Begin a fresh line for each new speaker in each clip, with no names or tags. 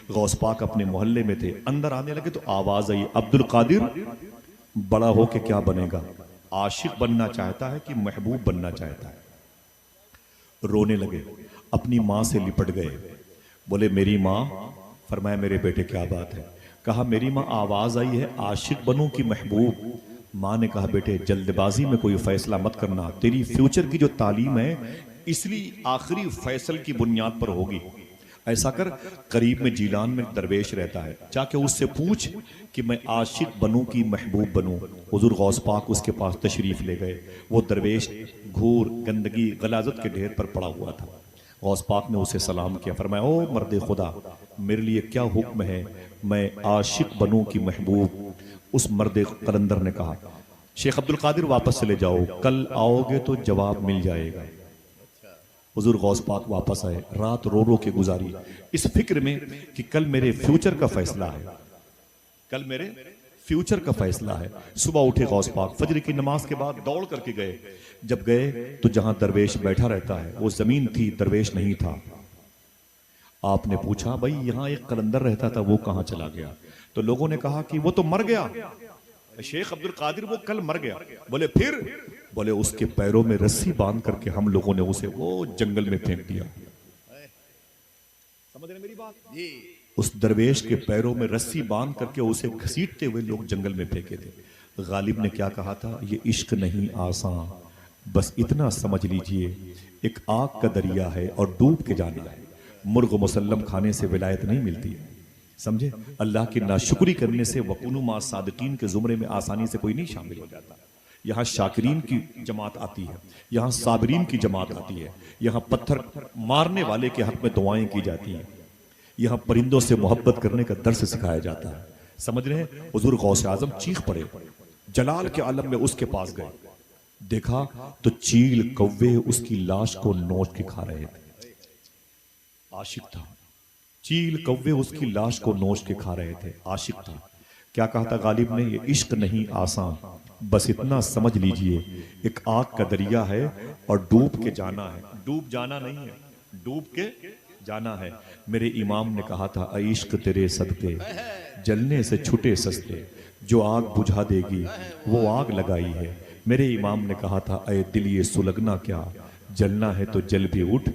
गौस पाक अपने मोहल्ले में थे, अंदर आने लगे तो आवाज आई, अब्दुल कादिर बड़ा हो के क्या बनेगा? आशिक बनना चाहता है कि महबूब बनना चाहता है? रोने लगे, अपनी माँ से लिपट गए, बोले मेरी माँ। फरमाया मेरे बेटे क्या बात है? कहा मेरी माँ आवाज आई है आशिक बनूं कि महबूब। माँ ने कहा बेटे जल्दबाजी में कोई फैसला मत करना, तेरी फ्यूचर की जो तालीम है इसलिए आखिरी फैसल की बुनियाद पर होगी। ऐसा कर, करीब में जीलान में दरवेश रहता है, जाके उससे पूछ कि मैं आशिक बनूं कि महबूब बनूं। हुजूर गौस पाक उसके पास तशरीफ ले गए। वो दरवेश घूर गंदगी गलाजत के ढेर पर पड़ा हुआ था। गौस पाक ने उसे सलाम किया, फरमाया ओ मर्द खुदा, मेरे लिए क्या हुक्म है, मैं आशिक बनूं कि महबूब? उस मर्द कलंदर ने कहा, शेख अब्दुल कादिर वापस चले जाओ, कल आओगे तो जवाब मिल जाएगा। हुजूर गौस पाक वापस आए, रात रो रो के गुजारी इस फिक्र में कि कल मेरे फ्यूचर का फैसला है, कल मेरे फ्यूचर का फैसला है। सुबह उठे गौस पाक, फजर की नमाज के बाद दौड़ करके गए। जब गए तो जहां दरवेश बैठा रहता है वो जमीन थी, दरवेश नहीं था। आपने पूछा भाई यहां एक कलंदर रहता था, वो कहां चला गया? तो लोगों ने कहा कि वो तो मर गया, शेख अब्दुल कादिर वो कल मर गया। बोले फिर? बोले उसके पैरों में रस्सी बांध करके हम लोगों ने उसे वो जंगल में फेंक दिया। समझ रहे मेरी बात? उस दरवेश के पैरों में रस्सी बांध करके उसे घसीटते हुए लोग जंगल में फेंके थे। गालिब ने क्या कहा था? ये इश्क नहीं आसान, बस इतना समझ लीजिए, एक आग का दरिया है और डूब के जाना है। मुर्ग मुसल्लम खाने से विलायत नहीं मिलती है, समझे? अल्लाह की नाशुक्री करने से वकुनु मा सादिकीन के जुमरे में आसानी से कोई नहीं शामिल हो जाता। यहाँ शाकिरीन की जमात आती है, यहाँ साबरीन की जमात आती है, यहाँ पत्थर मारने वाले के हक में दुआएं की जाती हैं, यहाँ परिंदों से मोहब्बत करने का दर्स सिखाया जाता है। समझ रहे हैं? हुजूर गौसे आजम चीख पड़े, जलाल के आलम में उसके पास गए, देखा तो चील कौवे उसकी लाश को नोच के खा रहे थे। आशिक था, चील कौवे उसकी लाश को नोच के खा रहे थे, आशिक था। क्या कहा था गालिब ने? ये इश्क नहीं आसान, बस इतना समझ लीजिए, एक आग का दरिया है और डूब के जाना है। डूब जाना नहीं है, डूब के जाना है। मेरे इमाम ने कहा था, इश्क तेरे सदके जलने से छुटे सस्ते, जो आग बुझा देगी वो आग लगाई है। मेरे इमाम ने कहा था, अय दिल ये सुलगना क्या, जलना है तो जल भी उठ,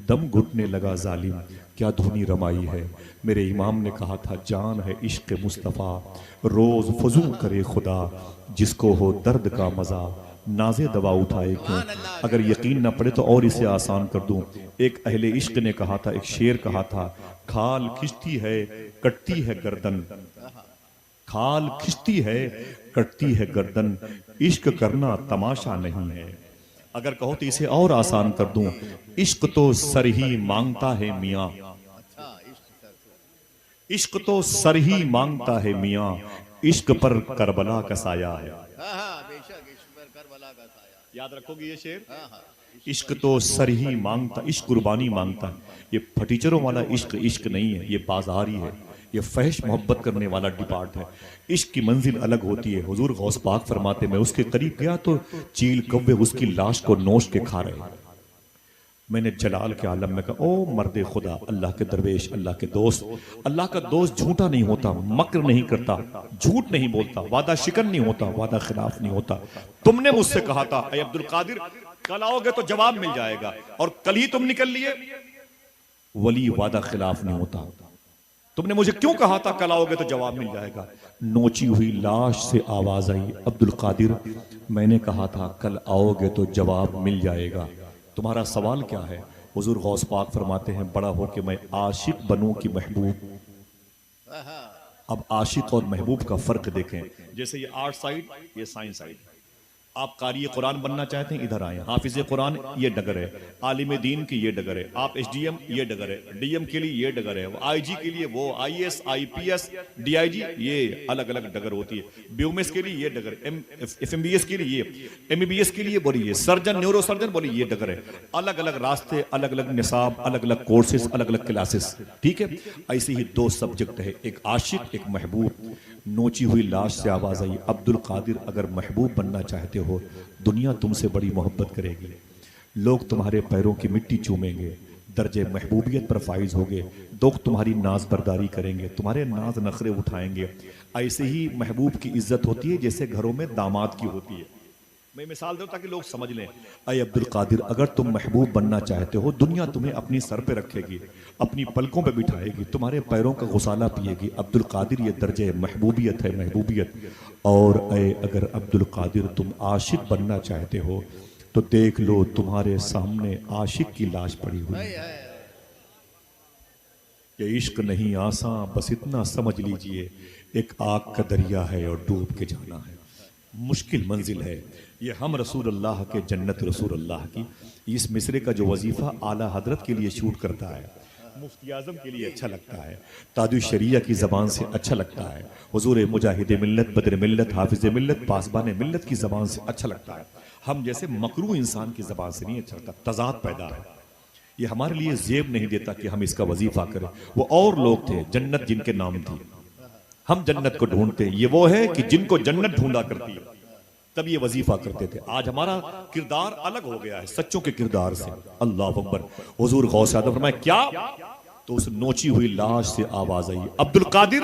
दम घुटने लगा जालिम, क्या धुनी रमाई है। मेरे इमाम ने कहा था, जान है इश्क मुस्तफ़ा, रोज फजू करे खुदा, जिसको हो दर्द का मजा, नाजे दवा उठाए क्यों। अगर यकीन न पड़े तो और इसे आसान कर दूं। एक अहले इश्क ने कहा था, एक शेर कहा था, खाल खिंचती है कटती है गर्दन, खाल खिंचती है कटती है गर्दन, इश्क करना तमाशा नहीं है। अगर कहो तो इसे और आसान कर दूं, इश्क तो सर ही मांगता है मियां, इश्क तो सर ही मांगता है मियां, इश्क पर करबला का साया है। याद रखोगे ये शेर? इश्क तो सर ही मांगता, इश्क कुर्बानी मांगता है। ये फटीचरों वाला इश्क इश्क नहीं है, ये बाजारी है, ये फहश मोहब्बत करने वाला डिपार्ट है। इश्क की मंजिल अलग होती है। हुजूर गौस पाक फरमाते, मैं उसके करीब गया तो चील कौवे उसकी लाश को नोच के खा रहे हैं। मैंने जलाल के आलम में कहा, ओ मर्दे खुदा, अल्लाह के दरवेश, अल्लाह के दोस्त, अल्लाह का दोस्त झूठा नहीं होता, मक्र नहीं करता, झूठ नहीं बोलता, वादा शिकन नहीं होता, वादा खिलाफ नहीं होता। तुमने मुझसे कहा था, अय अब्दुल कादिर कल आओगे तो जवाब मिल जाएगा, और कल ही तुम निकल लिए। वली वादा खिलाफ नहीं होता। तुमने मुझे क्यों कहा था कल आओगे तो जवाब मिल जाएगा? नोची हुई लाश से आवाज आई, अब्दुल कादिर मैंने कहा था कल आओगे तो जवाब मिल जाएगा, तुम्हारा सवाल क्या है? हुजूर गौस पाक फरमाते हैं, बड़ा हो कि मैं आशिक बनूं कि महबूब। अब आशिक और महबूब का फर्क देखें। जैसे ये आर्ट साइड, ये साइंस साइड। आप कारी कुरान बनना चाहते हैं, इधर आए। हाफिज कुरान ये डगर है, आलिम दीन की ये डगर है। आप एसडीएम ये डगर है, डीएम के लिए ये डगर है, आईजी के लिए वो, आईएएस आईपीएस डीआईजी ये अलग अलग डगर होती है। बीओएमएस के लिए ये डगर, एफएमबीएस के लिए ये, एमबीबीएस के लिए बोलिए, सर्जन न्यूरो सर्जन बोलिए, ये डगर है। अलग अलग रास्ते, अलग अलग निसाब, अलग अलग कोर्सेज, अलग अलग क्लासेस, ठीक है। ऐसे ही दो सब्जेक्ट है, एक आशिक एक महबूब। नोची हुई लाश से आवाज आई, अब्दुल कादिर अगर महबूब बनना चाहते हो, दुनिया तुमसे बड़ी मोहब्बत करेगी, लोग तुम्हारे पैरों की मिट्टी चूमेंगे, दर्जे महबूबियत पर फाइज होगे, लोग तुम्हारी नाज बरदारी करेंगे, तुम्हारे नाज नखरे उठाएंगे। ऐसे ही महबूब की इज्जत होती है जैसे घरों में दामाद की होती है। मैं मिसाल दूं ताकि लोग समझ लें। अय अब्दुल कादिर, अगर तुम महबूब बनना चाहते हो, दुनिया तुम्हें अपनी सर पे रखेगी, अपनी पलकों पे बिठाएगी, तुम्हारे पैरों का गुसाला पिएगी। अब्दुल कादिर ये दर्जे महबूबियत है, महबूबियत। और अगर अब्दुल कादिर तुम आशिक बनना चाहते हो तो देख लो, तुम्हारे सामने आशिक की लाश पड़ी हुई है। ये इश्क नहीं आसान, बस इतना समझ लीजिए, एक आग का दरिया है और डूब के जाना है। मुश्किल मंजिल है ये। हम रसूल अल्लाह के, जन्नत रसूल अल्लाह की। इस मिसरे का जो वजीफा आला हजरत के लिए शूट करता है, मुफ्ती आजम के लिए अच्छा लगता है, ताजुश शरिया की जबान से अच्छा लगता है, हुजूर मुजाहिद मिल्लत, बदर मिल्लत, हाफिज मिल्लत, पासबान मिल्लत की जबान से अच्छा लगता है। हम जैसे मकरू इंसान की जबान से नहीं अच्छा लगता। तजाद पैदा है। ये हमारे लिए जेब नहीं देता कि हम इसका वजीफा करें। वो और लोग थे, जन्नत जिनके नाम थी, हम जन्नत को ढूंढते। ये वो है कि जिनको जन्नत ढूंढा करती है, तब ये वजीफा करते थे। आज हमारा किरदार अलग हो गया है सच्चों के किरदार से। अल्लाह अकबर। हुजूर गौस आदम फरमाया क्या, तो उस नोची हुई लाश से आवाज आई, अब्दुल कादिर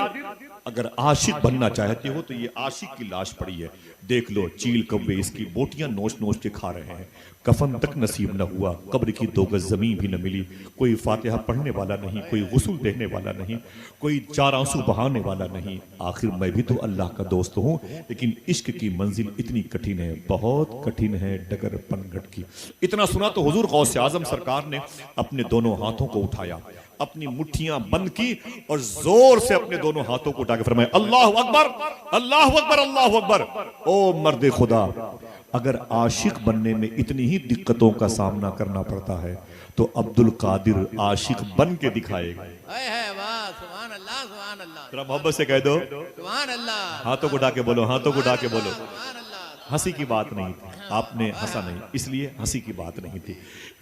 अगर आशिक बनना चाहते हो तो ये आशिक की लाश पड़ी है, देख लो। चील कौवे इसकी बोटियां नोच नोच के खा रहे हैं, कफन तक नसीब न हुआ, कब्र की 2 गज जमीन भी न मिली, कोई फातिहा पढ़ने वाला नहीं, कोई गुस्ल देने वाला नहीं, कोई 4 आंसू बहाने वाला नहीं। आखिर मैं भी तो अल्लाह का दोस्त हूं, लेकिन इश्क की मंजिल इतनी कठिन है, बहुत कठिन है, डगर पनघट की। इतना सुना तो हुजूर गौस आजम सरकार ने अपने दोनों हाथों को उठाया, अपनी मुट्ठियां बंद की और जोर से अपने दोनों हाथों को उठा के फरमाया, अल्लाह अकबर, अल्लाह अकबर, अल्लाह अकबर। ओ मर्द खुदा, अगर आशिक बनने में इतनी ही दिक्कतों का सामना करना पड़ता है तो अब्दुल कादिर आशिक बन के दिखाएगा। थोड़ा मोहब्बत से कह दो सुभान अल्लाह। हाथों को उठा के बोलो, हाथों को उठा के बोलो। हंसी की बात नहीं थी, आपने हंसा नहीं, इसलिए हंसी की बात नहीं थी।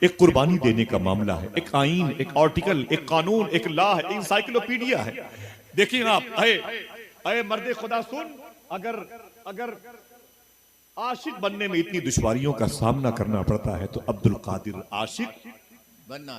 एक कुर्बानी देने का मामला है, एक आईन, एक आर्टिकल, एक कानून, एक लॉ है, इंसाइक्लोपीडिया है। देखिए आप, अरे मर्दे खुदा सुन, अगर आशिक बनने में इतनी दुश्वारियों का सामना करना पड़ता है तो अब्दुल कादिर आशिक बनना,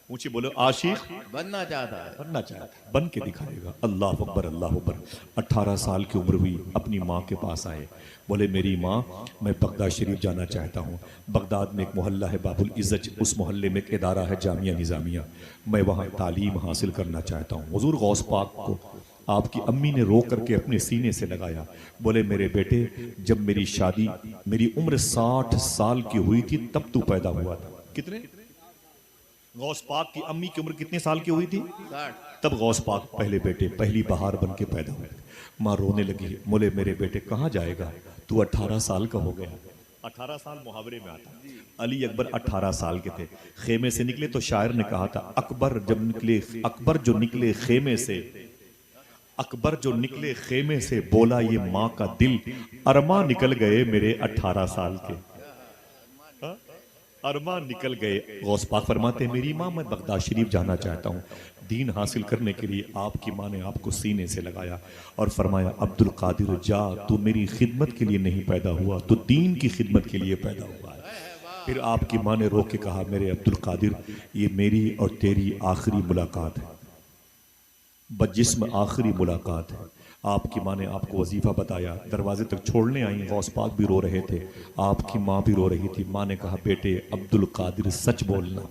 ऊंची बोलो, आशिक बनना चाहता है, बनना चाहता है, बन के दिखाएगा। अल्लाह अकबर, अल्लाह अकबर। 18 साल की उम्र हुई, अपनी माँ के पास आए, बोले मेरी माँ, मैं बगदाद शरीफ जाना चाहता हूँ। बगदाद में एक मोहल्ला है बाबुल इज्जत, उस मोहल्ले में एक इदारा है जामिया निज़ामिया, मैं वहाँ तालीम हासिल करना चाहता हूँ। हुजूर गौस पाक को आपकी अम्मी ने रो करके अपने सीने से लगाया, बोले मेरे बेटे, जब मेरी शादी, मेरी उम्र 60 साल की हुई थी तब तू पैदा हुआ था। कितने? गौस पाक की अम्मी की उम्र कितने साल की हुई थी? 60। तब गौस पाक पहले बेटे, पहली बहार बन के पैदा हुए। माँ रोने लगी, बोले मेरे बेटे कहाँ जाएगा, तू 18 साल का हो गया। 18 साल मुहावरे में आता। अली अकबर 18 साल के थे, खेमे से निकले तो शायर ने कहा था, अकबर जब निकले, अकबर जो निकले खेमे से, अकबर जो निकले खेमे से, बोला ये माँ का दिल, अरमा निकल गए मेरे 18 साल के, अरमा निकल गए। गौस पाक फरमाते, मेरी माँ, मैं बगदाद शरीफ जाना चाहता हूँ। दीन हासिल करने के लिए आपकी माँ ने आपको सीने से लगाया और फरमाया, अब्दुल कादिर जा, तू मेरी खिदमत के लिए नहीं पैदा हुआ, तू दीन की खिदमत के लिए पैदा हुआ है। फिर आपकी माँ ने रो के कहा, मेरे अब्दुल कादिर, ये मेरी और तेरी आखिरी मुलाकात है, बजिस्म आखिरी मुलाकात है। आपकी माँ ने आपको वजीफा बताया, दरवाजे तक छोड़ने आई, गौस पाक भी रो रहे थे, आपकी माँ भी रो रही थी। माँ ने कहा, बेटे अब्दुल कादिर सच बोलना,